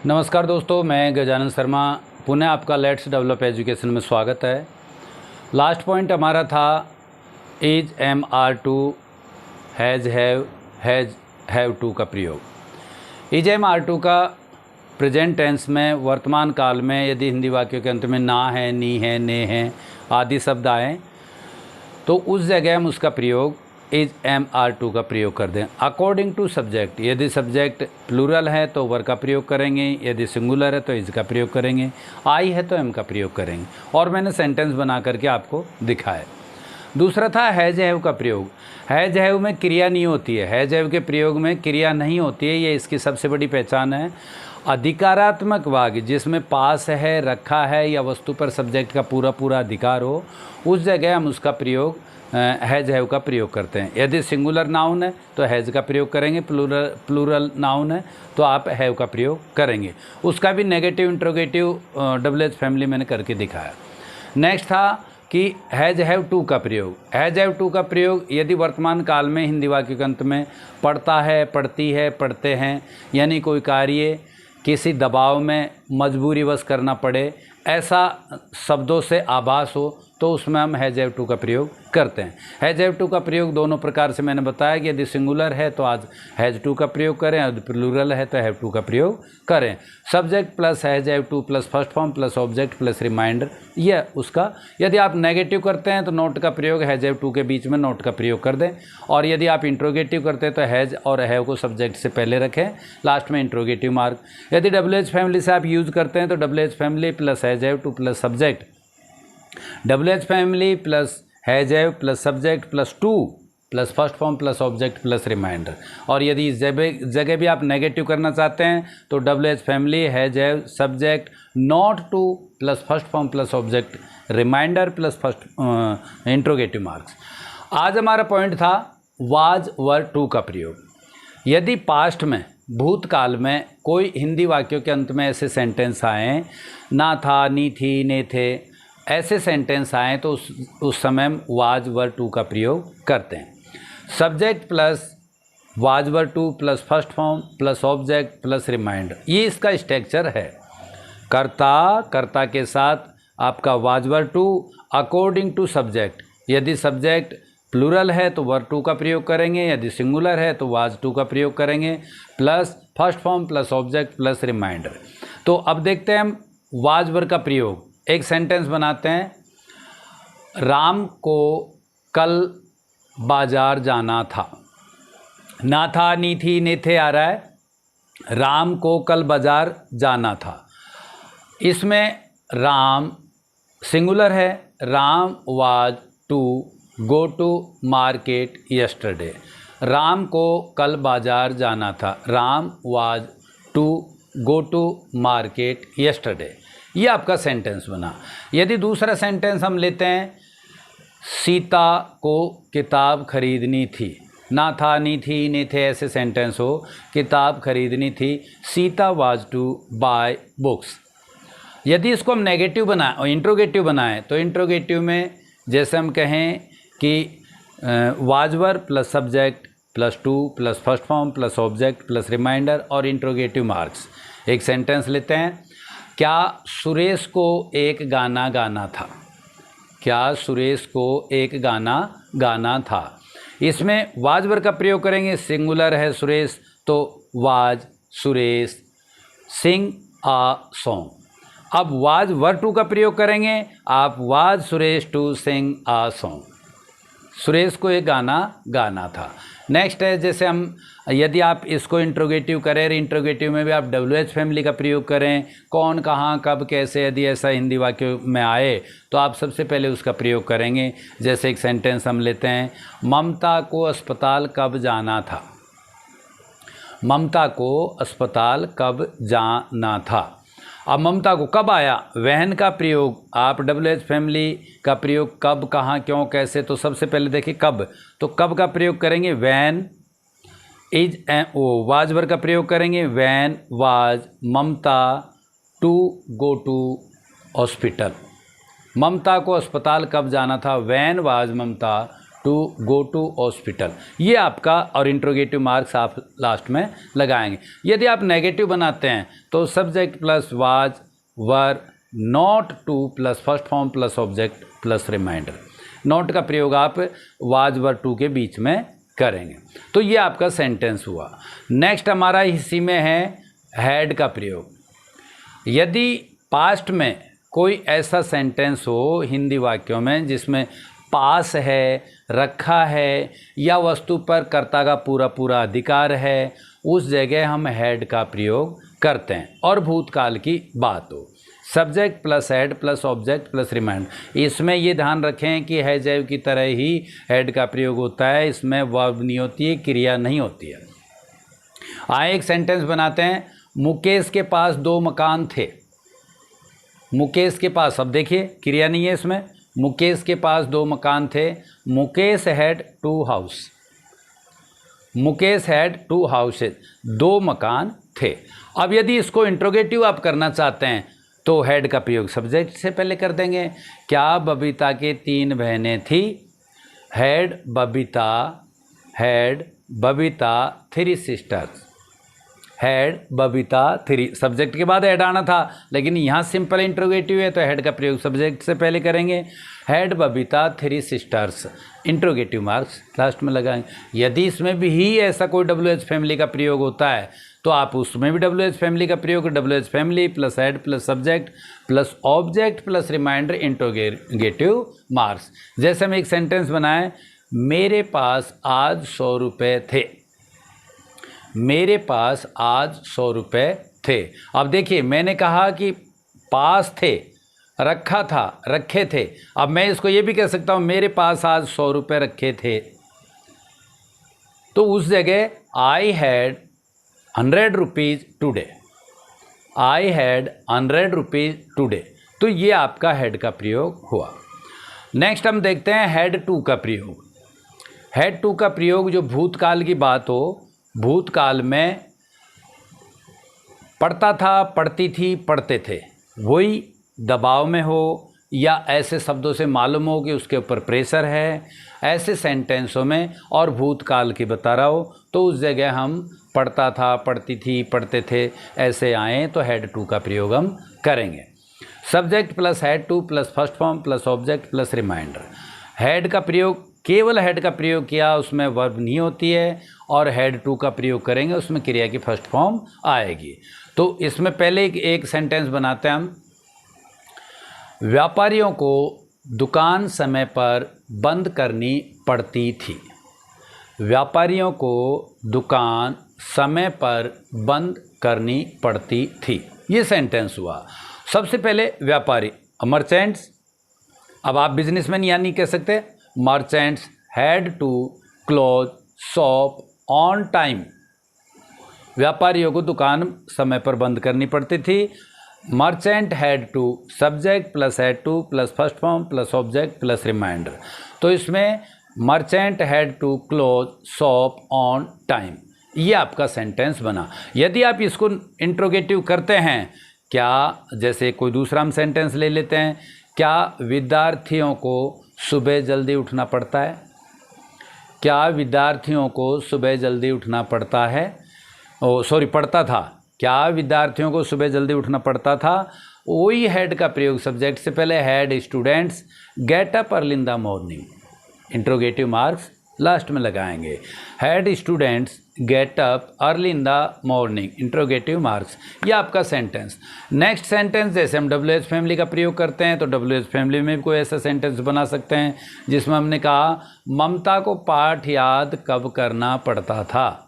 नमस्कार दोस्तों, मैं गजानन शर्मा। पुनः आपका लेट्स डेवलप एजुकेशन में स्वागत है। लास्ट पॉइंट हमारा था is am are to has have to का प्रयोग। इज एम आर टू का प्रेजेंट टेंस में वर्तमान काल में यदि हिंदी वाक्यों के अंत में ना है, नी है, ने है आदि शब्द आए तो उस जगह हम उसका प्रयोग इज एम आर टू का प्रयोग कर दें अकॉर्डिंग टू सब्जेक्ट। यदि सब्जेक्ट प्लूरल है तो वर का प्रयोग करेंगे, यदि सिंगुलर है तो इज का प्रयोग करेंगे, आई है तो एम का प्रयोग करेंगे। और मैंने सेंटेंस बना करके आपको दिखाया। दूसरा था हैज हैव का प्रयोग। हैज हैव में क्रिया नहीं होती है, हैज हैव के प्रयोग में क्रिया नहीं होती है, ये इसकी सबसे बड़ी पहचान है। अधिकारात्मक वाक्य जिसमें पास है, रखा है या वस्तु पर सब्जेक्ट का पूरा अधिकार हो, उस जगह हम उसका प्रयोग हैज हैव का प्रयोग करते हैं। यदि सिंगुलर नाउन है तो हैज़ का प्रयोग करेंगे, प्लूरल नाउन है तो आप हैव का प्रयोग करेंगे। उसका भी negative interrogative W H family मैंने करके दिखाया। नेक्स्ट था कि हैज़ हैव टू का प्रयोग। हैज़ हैव टू का प्रयोग यदि वर्तमान काल में हिंदी वाक्य के अंत में पढ़ता है, पढ़ती है, पढ़ते हैं, यानी कोई कार्य किसी दबाव में मजबूरीवश करना पड़े, ऐसा शब्दों से आभास हो तो उसमें हम हैज़ हैव टू का प्रयोग करते हैं। हैज़ हैव टू का प्रयोग दोनों प्रकार से मैंने बताया कि यदि सिंगुलर है तो आज हैज़ टू का प्रयोग करें, यदि प्लूरल है तो हैव टू का प्रयोग करें। Subject plus has have to plus first form plus object plus reminder, यह उसका। यदि आप नेगेटिव करते हैं तो नोट का प्रयोग हैज़ हैव टू के बीच में नोट का प्रयोग कर दें, और यदि आप इंट्रोगेटिव करते हैं तो हैज़ और हैव को सब्जेक्ट से पहले रखें, लास्ट में इंट्रोगेटिव मार्क। यदि डबल एज फैमिली से आप यूज़ करते हैं तो W H family plus has have to plus subject, W H family plus has have plus subject plus to plus first form plus object plus reminder. और यदि इस जगह भी आप नेगेटिव करना चाहते हैं तो W H family has have subject not to plus first form plus object reminder plus first interrogative marks. आज हमारा पॉइंट था वाज वर टू का प्रयोग। यदि पास्ट में, भूतकाल में कोई हिंदी वाक्यों के अंत में ऐसे सेंटेंस आए, ना था, नी थी, ने थे, ऐसे सेंटेंस आए तो उस समय हम वाज वर टू का प्रयोग करते हैं। Subject plus was were to plus first form plus object plus reminder, ये इसका स्ट्रक्चर है। कर्ता के साथ आपका was were to according to subject. यदि सब्जेक्ट प्लूरल है तो वर टू का प्रयोग करेंगे, यदि सिंगुलर है तो वाज टू का प्रयोग करेंगे, plus first form plus object plus reminder. तो अब देखते हैं हम वाज वर का प्रयोग। एक सेंटेंस बनाते हैं, राम को कल बाजार जाना था। ना था, नी थी, ने थे आ रहा है, राम को कल बाजार जाना था। इसमें राम सिंगुलर है, Ram was to go to market yesterday. Ram को कल बाजार जाना था, Ram was to go to market yesterday. ये आपका सेंटेंस बना। यदि दूसरा सेंटेंस हम लेते हैं, सीता को किताब खरीदनी थी। ना था, नी थी, ने थे ऐसे सेंटेंस हो, किताब खरीदनी थी, Sita was to buy books. यदि इसको हम नेगेटिव बनाएं और इंट्रोगेटिव बनाएं तो इंट्रोगेटिव में जैसे हम कहें कि was were plus subject plus to plus first form plus object plus reminder और इंट्रोगेटिव मार्क्स। एक सेंटेंस लेते हैं, क्या सुरेश को एक गाना गाना था। क्या सुरेश को एक गाना गाना था। इसमें वाज वर का प्रयोग करेंगे, सिंगुलर है सुरेश तो was Suresh sing a song. अब वाज वर टू का प्रयोग करेंगे आप, was Suresh to sing a song. Suresh को एक गाना गाना था। नेक्स्ट है, जैसे हम यदि आप इसको इंट्रोगेटिव करें, इंट्रोगेटिव में भी आप डब्ल्यू एच फैमिली का प्रयोग करें, कौन, कहाँ, कब, कैसे, यदि ऐसा हिंदी वाक्य में आए तो आप सबसे पहले उसका प्रयोग करेंगे। जैसे एक सेंटेंस हम लेते हैं, ममता को अस्पताल कब जाना था। ममता को अस्पताल कब जाना था। अब ममता को कब आया, वहन का प्रयोग आप डबल एज फैमिली का प्रयोग कब, कहाँ, क्यों, कैसे, तो सबसे पहले देखिए कब, तो कब का प्रयोग करेंगे वैन इज वाज वर का प्रयोग करेंगे, when was Mamta to go to hospital. Mamta को अस्पताल कब जाना था, when was Mamta to go to hospital, ये आपका, और इंट्रोगेटिव मार्क्स आप लास्ट में लगाएंगे। यदि आप नेगेटिव बनाते हैं तो subject plus was were not to plus first form plus object plus reminder. Not का प्रयोग आप वाज वर टू के बीच में करेंगे। तो ये आपका सेंटेंस हुआ। नेक्स्ट हमारा इसी में है हैड का प्रयोग। यदि पास्ट में कोई ऐसा सेंटेंस हो हिंदी वाक्यों में जिसमें पास है, रखा है, या वस्तु पर कर्ता का पूरा पूरा अधिकार है, उस जगह हम हैड का प्रयोग करते हैं। और भूतकाल की बात हो, subject plus had plus object plus reminder. इसमें ये ध्यान रखें कि हैज हैव की तरह ही हैड का प्रयोग होता है, इसमें वर्ब नहीं होती है, क्रिया नहीं होती है। आए एक सेंटेंस बनाते हैं। मुकेश के पास 2 मकान थे। मुकेश के पास, अब देखिए क्रिया नहीं है इसमें। मुकेश के पास 2 मकान थे। Mukesh had 2 house. Mukesh had 2 houses, 2 मकान थे। अब यदि इसको इंट्रोगेटिव आप करना चाहते हैं तो हैड का प्रयोग सब्जेक्ट से पहले कर देंगे। क्या बबीता के 3 बहनें थी? Had Babita 3 sisters. Had Babita 3, subject के बाद हैड आना था, लेकिन यहाँ सिंपल इंट्रोगेटिव है तो हैड का प्रयोग सब्जेक्ट से पहले करेंगे। Had Babita 3 sisters, interrogative marks last में लगाएंगे। यदि इसमें भी ही ऐसा कोई WH फैमिली का प्रयोग होता है तो आप उसमें भी WH फैमिली का प्रयोग, WH family plus had plus subject plus object plus reminder interrogative marks. जैसे हम एक सेंटेंस बनाएं, मेरे पास आज 100 रुपये थे। मेरे पास आज 100 रुपये थे। अब देखिए मैंने कहा कि पास थे, रखा था, रखे थे। अब मैं इसको ये भी कह सकता हूँ मेरे पास आज 100 रुपये रखे थे। तो उस जगह I had 100 rupees today. I had 100 rupees today. तो ये आपका हैड का प्रयोग हुआ। नेक्स्ट हम देखते हैं हैड टू का प्रयोग। हैड टू का प्रयोग जो भूतकाल की बात हो, भूतकाल में पढ़ता था, पढ़ती थी, पढ़ते थे, वही दबाव में हो या ऐसे शब्दों से मालूम हो कि उसके ऊपर प्रेशर है, ऐसे सेंटेंसों में और भूतकाल की बता रहा हो तो उस जगह हम पढ़ता था, पढ़ती थी, पढ़ते थे ऐसे आए तो हैड टू का प्रयोग हम करेंगे। Subject plus had to plus first form plus object plus reminder. Had का प्रयोग, केवल हैड का प्रयोग किया, उसमें वर्ब नहीं होती है, और हैड टू का प्रयोग करेंगे उसमें क्रिया की फर्स्ट फॉर्म आएगी। तो इसमें पहले एक सेंटेंस बनाते हैं हम। व्यापारियों को दुकान समय पर बंद करनी पड़ती थी। व्यापारियों को दुकान समय पर बंद करनी पड़ती थी। ये सेंटेंस हुआ। सबसे पहले व्यापारी, मर्चेंट्स, अब आप बिजनेसमैन या नहीं कह सकते, merchants had to close shop on time. व्यापारियों को दुकान समय पर बंद करनी पड़ती थी। Merchant had to, subject plus had to plus first form plus object plus reminder. तो इसमें merchant had to close shop on time, ये आपका सेंटेंस बना। यदि आप इसको इंट्रोगेटिव करते हैं, क्या, जैसे कोई दूसरा हम सेंटेंस ले लेते हैं, क्या विद्यार्थियों को सुबह जल्दी उठना पड़ता है? क्या विद्यार्थियों को सुबह जल्दी उठना पड़ता है? पड़ता था। क्या विद्यार्थियों को सुबह जल्दी उठना पड़ता था? वही हैड का प्रयोग सब्जेक्ट से पहले, had students get up early in the morning, interrogative marks last में लगाएंगे। Had students get up early in the morning, interrogative marks. ये आपका सेंटेंस। नेक्स्ट सेंटेंस, जैसे हम WH फैमिली का प्रयोग करते हैं तो WH फैमिली में भी कोई ऐसा सेंटेंस बना सकते हैं जिसमें हमने कहा ममता को पाठ याद कब करना पड़ता था।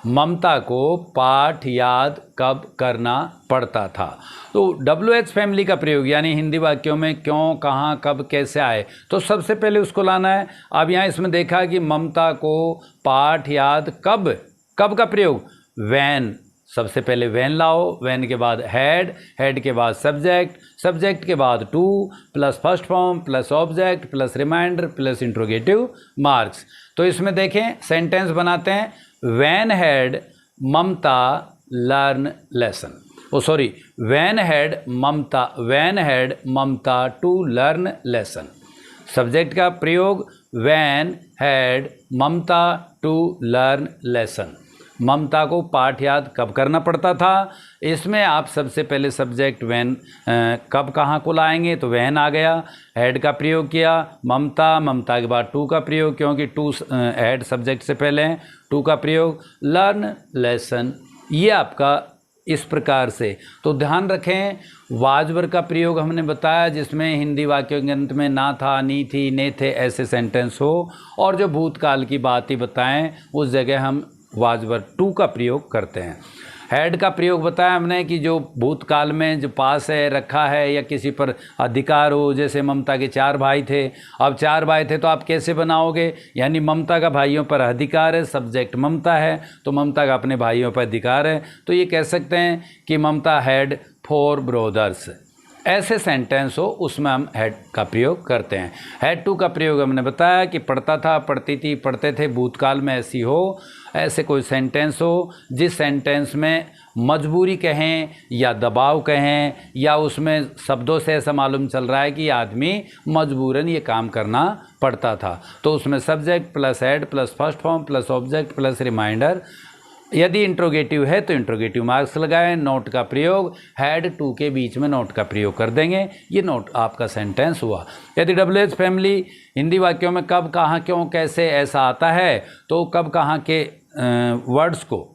ममता को पाठ याद कब करना पड़ता था। तो WH फैमिली का प्रयोग यानी हिंदी वाक्यों में क्यों, कहाँ, कब, कैसे आए, तो सबसे पहले उसको लाना है। अब यहाँ इसमें देखा कि ममता को पाठ याद कब, कब का प्रयोग वैन, सबसे पहले वैन लाओ, वैन के बाद हैड, हैड के बाद सब्जेक्ट, सब्जेक्ट के बाद to plus first form plus object plus reminder plus interrogative marks. तो इसमें देखें सेंटेंस बनाते हैं, when had Mamta learn lesson, when had Mamta to learn lesson. Subject का प्रयोग when had Mamta to learn lesson. Mamta को पाठ याद कब करना पड़ता था। इसमें आप सबसे पहले सब्जेक्ट व्हेन कब कहाँ को लाएंगे, तो व्हेन आ गया, हैड का प्रयोग किया, ममता के बाद टू का प्रयोग, क्योंकि टू हैड सब्जेक्ट से पहले है, टू का प्रयोग, लर्न लेसन। ये आपका इस प्रकार से। तो ध्यान रखें, वाज वर्ग का प्रयोग हमने बताया जिसमें हिंदी वाक्यों के अंत में ना था, नी थी, ने थे ऐसे सेंटेंस हो, और जो भूतकाल की बात ही बताएं उस जगह हम वाज वर्ग टू का प्रयोग करते हैं। हैड का प्रयोग बताया हमने कि जो भूतकाल में जो पास है, रखा है, या किसी पर अधिकार हो। जैसे ममता के 4 भाई थे, अब 4 भाई थे तो आप कैसे बनाओगे, यानी ममता का भाइयों पर अधिकार है, सब्जेक्ट ममता है, तो ममता का अपने भाइयों पर अधिकार है, तो ये कह सकते हैं कि ममता हैड 4 ब्रदर्स। ऐसे सेंटेंस हो उसमें हम हैड का प्रयोग करते हैं। हैड टू का प्रयोग हमने बताया कि पढ़ता था, पढ़ती थी, पढ़ते थे, भूतकाल में ऐसी हो, ऐसे कोई सेंटेंस हो जिस सेंटेंस में मजबूरी कहें या दबाव कहें, या उसमें शब्दों से ऐसा मालूम चल रहा है कि आदमी मजबूरन ये काम करना पड़ता था, तो उसमें subject plus had plus first form plus object plus reminder. यदि इंट्रोगेटिव है तो इंट्रोगेटिव मार्क्स लगाएं। नोट का प्रयोग हैड टू के बीच में नोट का प्रयोग कर देंगे, ये नोट आपका सेंटेंस हुआ। यदि WH फैमिली हिंदी वाक्यों में कब, कहाँ, क्यों, कैसे ऐसा आता है, तो कब कहाँ के वर्ड्स को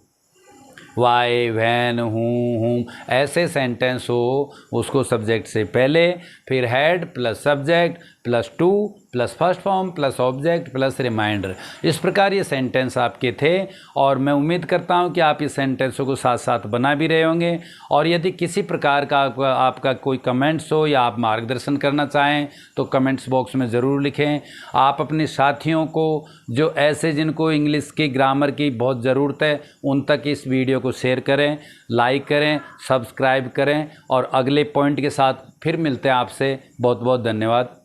वाई, वैन, हूँ, ऐसे सेंटेंस हो उसको सब्जेक्ट से पहले, फिर had plus subject plus to plus first form plus object plus reminder. इस प्रकार ये सेंटेंस आपके थे, और मैं उम्मीद करता हूँ कि आप इस सेंटेंसों को साथ साथ बना भी रहे होंगे। और यदि किसी प्रकार का आपका कोई कमेंट्स हो या आप मार्गदर्शन करना चाहें तो कमेंट्स बॉक्स में ज़रूर लिखें। आप अपने साथियों को, जो ऐसे जिनको इंग्लिश की ग्रामर की बहुत ज़रूरत है, उन तक इस वीडियो को शेयर करें, लाइक करें, सब्सक्राइब करें, और अगले पॉइंट के साथ फिर मिलते हैं आपसे। बहुत बहुत धन्यवाद।